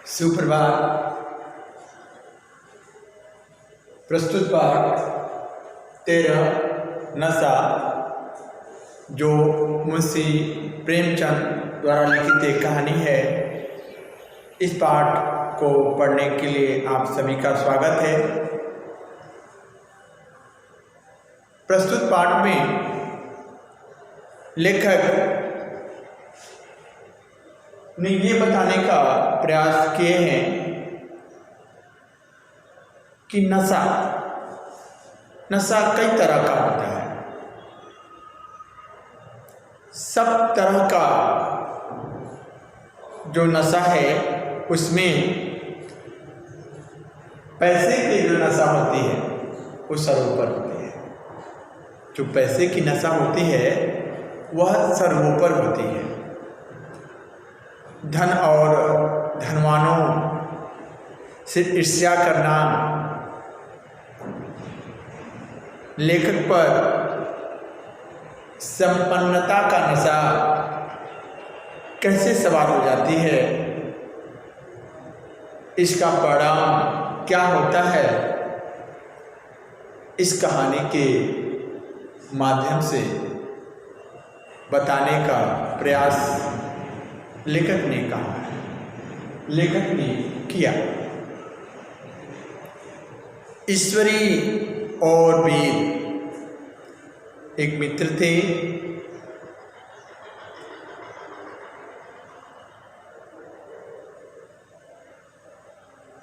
सुप्रभात। प्रस्तुत पाठ 13 नशा, जो मुंशी प्रेमचंद द्वारा लिखित एक कहानी है। इस पाठ को पढ़ने के लिए आप सभी का स्वागत है। प्रस्तुत पाठ में लेखक ने ये बताने का प्रयास किए हैं कि नशा कई तरह का होता है। सब तरह का जो नशा है उसमें पैसे की जो नशा होती है वो सर्वोपर होती है। जो पैसे की नशा होती है वह सर्वोपर होती है। धन और धनवानों से ईर्ष्या करना लेखक पर संपन्नता का नशा कैसे सवार हो जाती है, इसका परिणाम क्या होता है, इस कहानी के माध्यम से बताने का प्रयास लेखक ने कहा है, लेखक ने किया। ईश्वरी और वीर एक मित्र थे।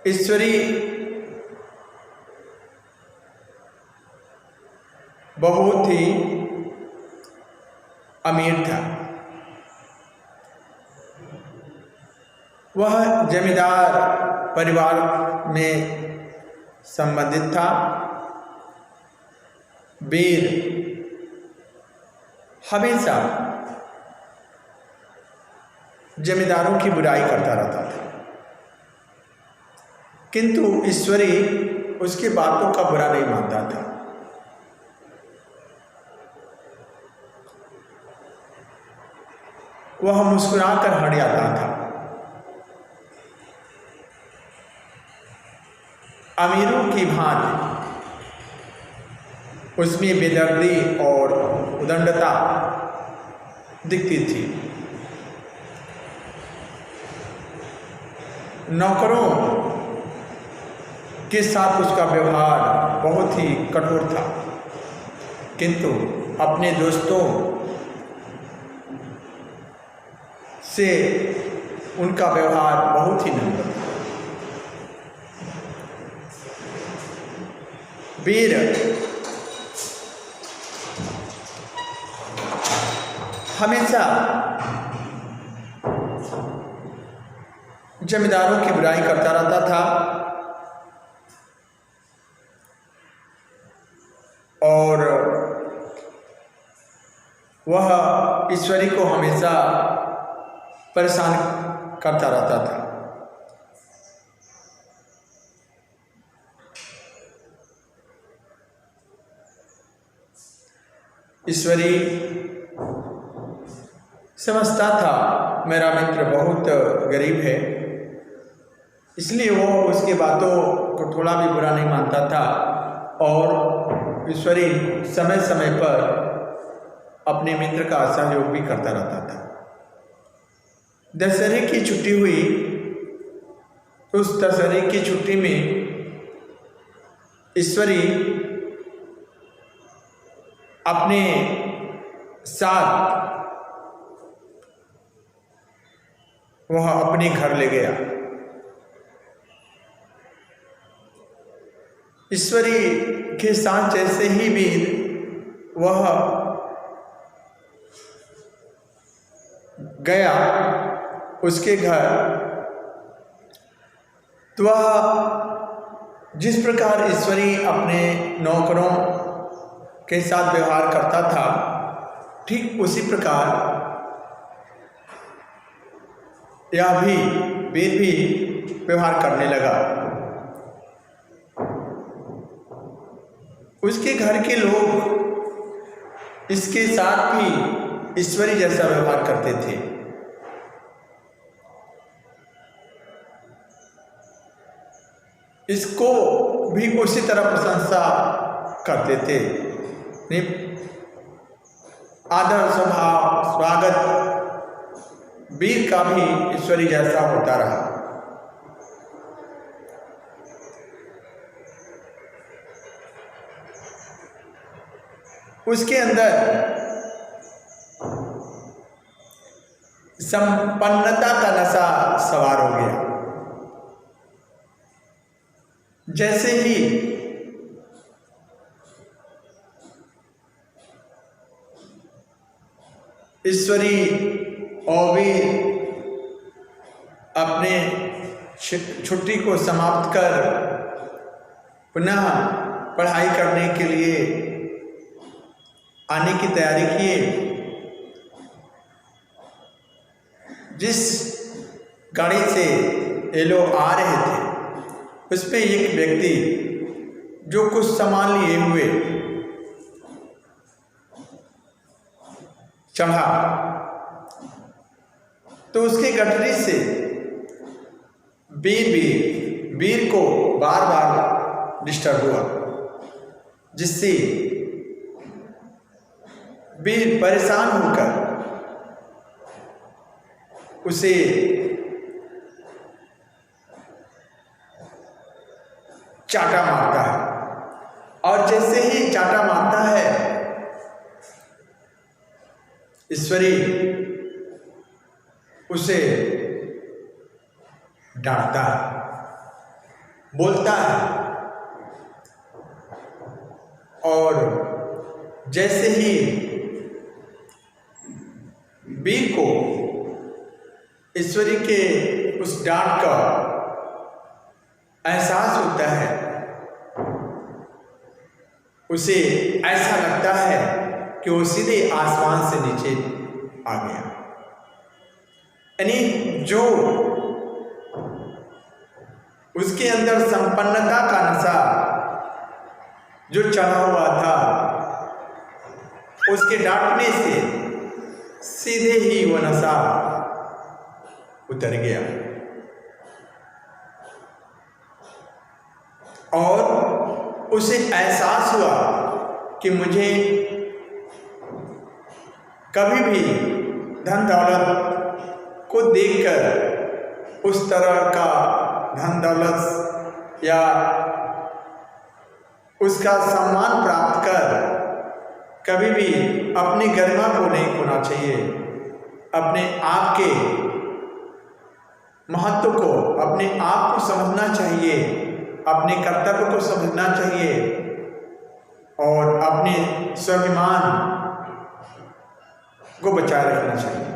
ईश्वरी बहुत ही अमीर था। वह जमींदार परिवार में संबंधित था। वीर हमेशा जमींदारों की बुराई करता रहता था, किंतु ईश्वरी उसकी बातों का बुरा नहीं मानता था। वह मुस्कुराकर हट जाता था। अमीरों की भांति उसमें बेदर्दी और उदंडता दिखती थी। नौकरों के साथ उसका व्यवहार बहुत ही कठोर था, किंतु अपने दोस्तों से उनका व्यवहार बहुत ही नम्र था। वीर हमेशा जमींदारों की बुराई करता रहता था और वह ईश्वरी को हमेशा परेशान करता रहता था। ईश्वरी समझता था मेरा मित्र बहुत गरीब है, इसलिए वो उसकी बातों को थोड़ा भी बुरा नहीं मानता था और ईश्वरी समय समय पर अपने मित्र का सहयोग भी करता रहता था। दशहरे की छुट्टी हुई। उस दशहरे की छुट्टी में ईश्वरी अपने साथ वह अपने घर ले गया। ईश्वरी के साथ जैसे ही वीर वह गया उसके घर, तो वह जिस प्रकार ईश्वरी अपने नौकरों के साथ व्यवहार करता था, ठीक उसी प्रकार यह भी वीर भी व्यवहार करने लगा। उसके घर के लोग इसके साथ भी ईश्वरी जैसा व्यवहार करते थे। इसको भी उसी तरह प्रशंसा करते थे। आदर स्वभाव स्वागत वीर का भी ईश्वरी जैसा होता रहा। उसके अंदर संपन्नता का नशा सवार हो गया। जैसे ही ईश्वरी औवीर अपने छुट्टी को समाप्त कर पुनः पढ़ाई करने के लिए आने की तैयारी किए, जिस गाड़ी से ये लोग आ रहे थे उसमें एक व्यक्ति जो कुछ सामान लिए हुए चढ़ा, तो उसकी गठरी से वीर को बार बार डिस्टर्ब हुआ, जिससे वीर परेशान होकर उसे चाटा मारता है। और जैसे ही चाटा मारता है, ईश्वरी उसे डांटता है, बोलता है, और जैसे ही वीर को ईश्वरी के उस डांट का एहसास होता है, उसे ऐसा लगता है कि वो सीधे आसमान से नीचे आ गया। यानी जो उसके अंदर संपन्नता का नशा जो चढ़ा हुआ था, उसके डांटने से सीधे ही वो नशा उतर गया और उसे एहसास हुआ कि मुझे कभी भी धन दौलत को देखकर उस तरह का धन दौलत या उसका सम्मान प्राप्त कर कभी भी अपनी गरिमा को नहीं खोना चाहिए। अपने आप के महत्व को, अपने आप को समझना चाहिए, अपने कर्तव्य को समझना चाहिए और अपने स्वाभिमान को बचाए रखना चाहिए।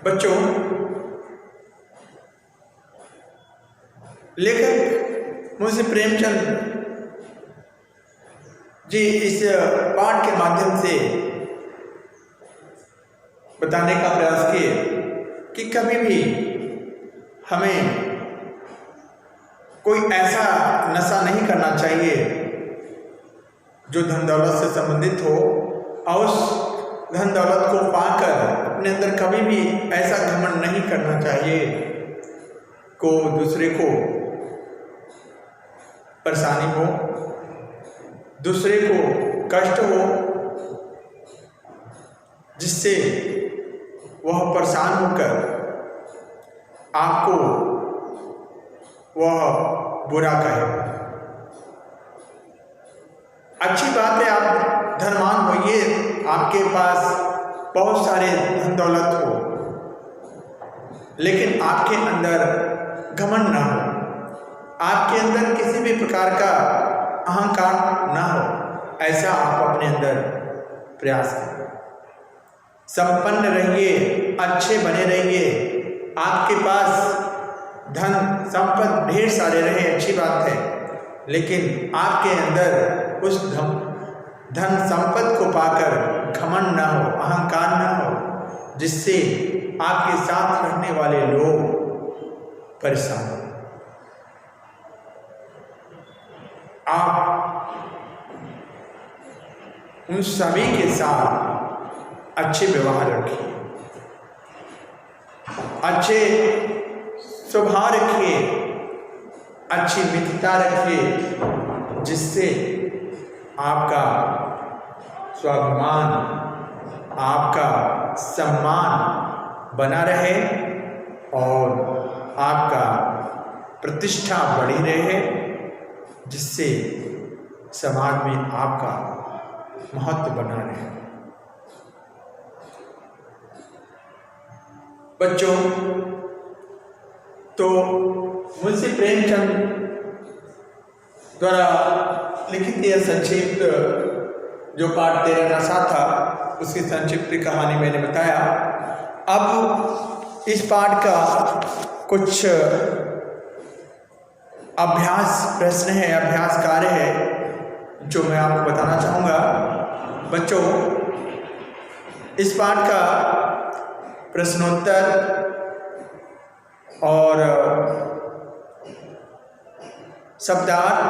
बच्चों, लेखक मुंशी प्रेमचंद जी इस पाठ के माध्यम से बताने का प्रयास किए कि कभी भी हमें कोई ऐसा नशा नहीं करना चाहिए जो धन दौलत से संबंधित हो, और उस धन दौलत को पाकर अपने अंदर कभी भी ऐसा घमंड नहीं करना चाहिए को दूसरे को परेशानी हो, दूसरे को कष्ट हो, जिससे वह परेशान होकर आपको वह बुरा कहे। अच्छी बात है, आप धनवान होइए, आपके पास बहुत सारे धन दौलत हो, लेकिन आपके अंदर घमंड ना हो, आपके अंदर किसी भी प्रकार का अहंकार ना हो, ऐसा आप अपने अंदर प्रयास करें। संपन्न रहिए, अच्छे बने रहिए, आपके पास धन संपत्ति ढेर सारे रहे, अच्छी बात है, लेकिन आपके अंदर उस धन संपत्ति को पाकर घमंड ना हो, अहंकार ना हो, जिससे आपके साथ रहने वाले लोग परेशान हो। आप उन सभी के साथ अच्छे व्यवहार रखिए। अच्छे स्वभाव रखिए, अच्छी मित्रता रखिए, जिससे आपका स्वाभिमान, आपका सम्मान बना रहे और आपका प्रतिष्ठा बढ़ी रहे, जिससे समाज में आपका महत्व बना रहे। बच्चों, तो मुंशी प्रेमचंद द्वारा लिखित यह संक्षिप्त जो पाठ 13 नशा था, उसकी संक्षिप्त कहानी मैंने बताया। अब इस पाठ का कुछ अभ्यास प्रश्न है, अभ्यास कार्य है जो मैं आपको बताना चाहूँगा। बच्चों, इस पाठ का प्रश्नोत्तर और शब्दार्थ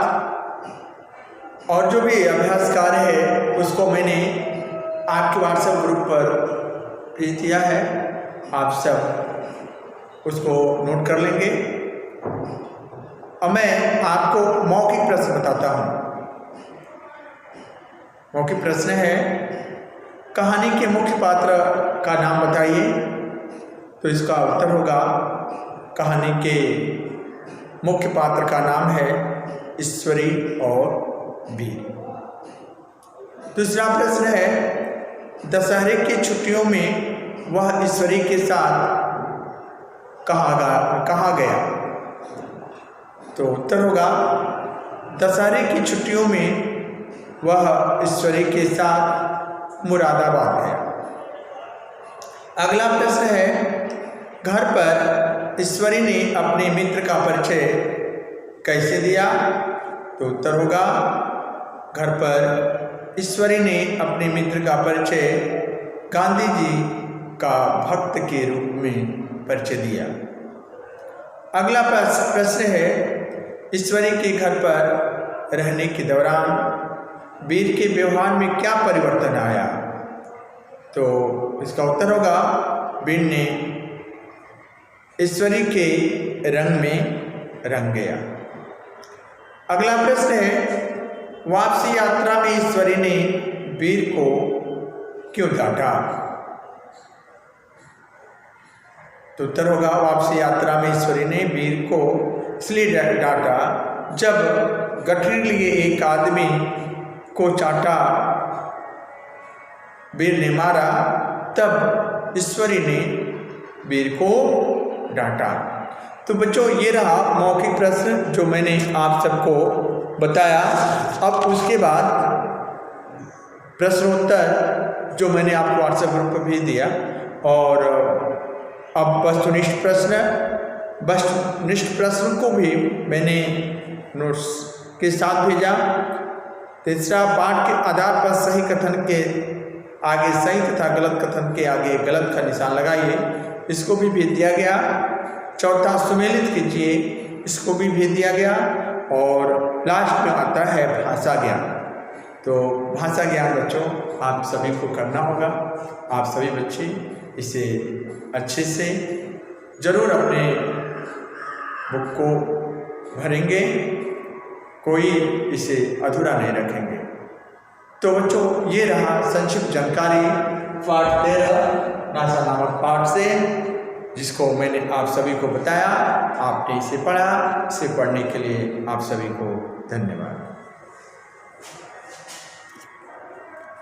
और जो भी अभ्यास कार्य है उसको मैंने आपके व्हाट्सएप ग्रुप पर भेज दिया है। आप सब उसको नोट कर लेंगे। अब मैं आपको मौखिक प्रश्न बताता हूँ। मौखिक प्रश्न है, कहानी के मुख्य पात्र का नाम बताइए। तो इसका उत्तर होगा, कहानी के मुख्य पात्र का नाम है ईश्वरी और वीर। दूसरा प्रश्न है, दशहरे की छुट्टियों में वह ईश्वरी के साथ कहाँ गया। तो उत्तर होगा, दशहरे की छुट्टियों में वह ईश्वरी के साथ मुरादाबाद गया। अगला प्रश्न है, घर पर ईश्वरी ने अपने मित्र का परिचय कैसे दिया। तो उत्तर होगा, घर पर ईश्वरी ने अपने मित्र का परिचय गांधी जी का भक्त के रूप में परिचय दिया। अगला प्रश्न है, ईश्वरी के घर पर रहने के दौरान वीर के व्यवहार में क्या परिवर्तन आया। तो इसका उत्तर होगा, वीर ने ईश्वरी के रंग में रंग गया। अगला प्रश्न है, वापसी यात्रा में ईश्वरी ने वीर को क्यों डांटा। तो उत्तर होगा, वापसी यात्रा में ईश्वरी ने वीर को इसलिए डांटा जब गठरी लिए एक आदमी को चाटा वीर ने मारा, तब ईश्वरी ने वीर को डांटा। तो बच्चों, ये रहा मौखिक प्रश्न जो मैंने आप सबको बताया। अब उसके बाद प्रश्नोत्तर जो मैंने आपको व्हाट्सएप ग्रुप पर भेज दिया, और अब वस्तुनिष्ठ प्रश्न को भी मैंने नोट्स के साथ भेजा। तीसरा, पाठ के आधार पर सही कथन के आगे सही तथा गलत कथन के आगे गलत का निशान लगाइए, इसको भी भेज दिया गया। चौथा, सुमेलित कीजिए, इसको भी भेज दिया गया। और लास्ट में आता है भाषा ज्ञान। तो भाषा ज्ञान बच्चों आप सभी को करना होगा। आप सभी बच्चे इसे अच्छे से ज़रूर अपने बुक को भरेंगे, कोई इसे अधूरा नहीं रखेंगे। तो बच्चों, ये रहा संक्षिप्त जानकारी पाठ 13 नासा नामक पाठ से, जिसको मैंने आप सभी को बताया। आपने इसे पढ़ा। इसे पढ़ने के लिए आप सभी को धन्यवाद।